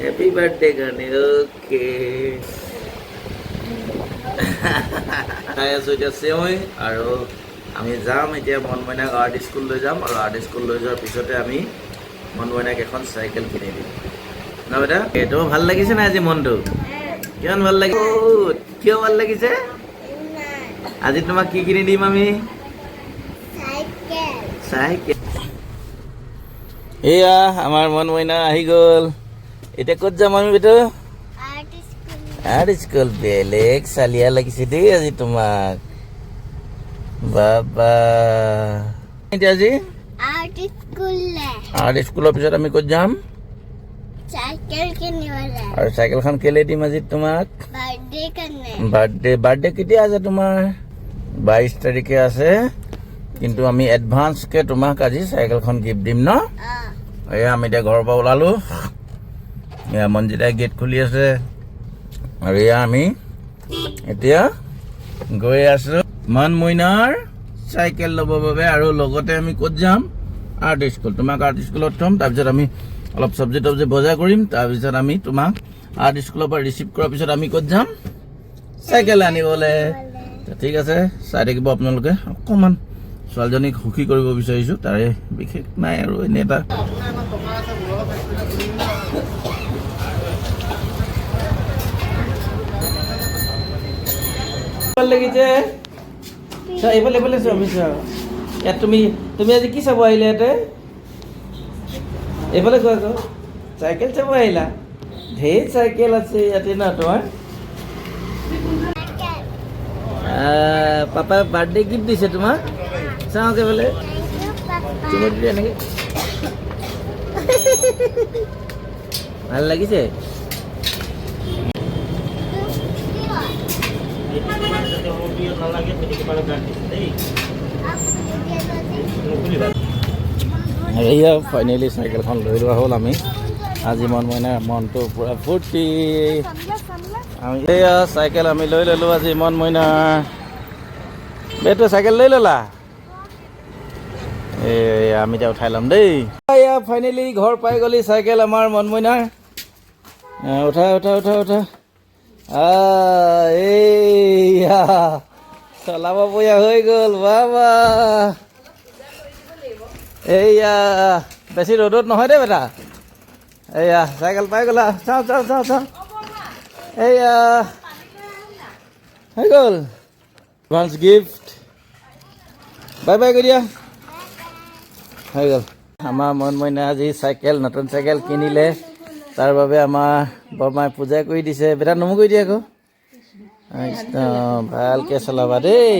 happy birthday গানে okay খাই আছো এতিয়া চেৱৈ আৰু আমি যাম এতিয়া মন মইনাক আৰ্ট স্কুল লৈ যাম আৰু আৰ্ট স্কুল লৈ যোৱাৰ পিছতে আমি মন মইনাক এখন চাইকেল কিনি দিম না বেটা এইটো ভাল লাগিছে না আজি মনটো কিমান ভাল লাগিছে কিয় ভাল লাগিছে আজি তোমাক কি কিনি দিম আমি চাইকেল এয়া আমাৰ মন মইনা আহি গ'ল এতিয়া ক'ত যাম আমি বেটা আৰ্ট স্কুল বেলেগ চালিয়া লাগিছে দেই আজি তোমাক বাবা এতিয়া আজি আৰ্ট স্কুলৰ পিছত আমি ক'ত যাম আৰু চাইকেলখন কেলে দিম আজি তোমাক বাৰ্থডে কেতিয়া আছে তোমাৰ 22 তাৰিখে আছে কিন্তু আমি এডভান্সকে তোমাক আজি চাইকেলখন গিফ্ট দিম ন এয়া আমি এতিয়া ঘৰৰ পৰা ওলালো এয়া মনজিতাই গেট খুলি আছে আৰু এয়া আমি এতিয়া গৈ আছো মন মইনাৰ চাইকেল ল'বৰ বাবে আৰু লগতে আমি ক'ত যাম আৰ্ট স্কুল তোমাক আৰ্ট স্কুলত থ'ম তাৰপিছত আমি অলপ চব্জি তব্জি বজাৰ কৰিম তাৰপিছত আমি তোমাক আৰ্ট স্কুলৰ পৰা ৰিচিভ কৰাৰ পিছত আমি ক'ত যাম চাইকেল আনিবলৈ ঠিক আছে চাই থাকিব আপোনালোকে অকণমান ছোৱালীজনীক সুখী কৰিব বিচাৰিছোঁ তাৰে বিশেষ নাই আৰু এনে এটা ভাল লাগিছে এইফালে এইফালে চোৱা ইয়াত তুমি আজি কি চাব আহিলে ইয়াতে এইফালে চোৱা আকৌ চাইকেল চাব আহিলা ঢেৰ চাইকেল আছে ইয়াতে ন তোমাৰ পাপাই বাৰ্থডে গিফ্ট দিছে তোমাক চাওঁ একেবাৰে তুমি দিলে এনেকৈ ভাল লাগিছে এয়া ফাইনেলি চাইকেলখন লৈ লোৱা হ'ল আমি আজি মন মইনাৰ মনটো পূৰা ফূৰ্তি আমি এয়া চাইকেল আমি লৈ ল'লোঁ আজি মন মইনাৰ বেটো চাইকেল লৈ ল'লা এই আমি এতিয়া উঠাই ল'ম দেই এয়া ফাইনেলি ঘৰ পাই গ'লি চাইকেল আমাৰ মন মইনাৰ উঠা উঠা উঠা উঠা এইয়া চলাব পৰা হৈ গ'ল বাবা এইয়া বেছি ৰ'দত নহয় দেই বেটা এইয়া চাইকেল পাই গ'লা চাওঁ চাওঁ চাওঁ চাওঁ এইয়া হৈ গ'ল এডভান্স গিফ্ট বাই বাই কৰি দিয়া হৈ গ'ল আমাৰ মন মইনা আজি চাইকেল নতুন চাইকেল কিনিলে তাৰ বাবে আমাৰ বৰমাই পূজা কৰি দিছে বেটা নমো কৰি দিয়ে আকৌ একদম ভালকৈ চলাবা দেই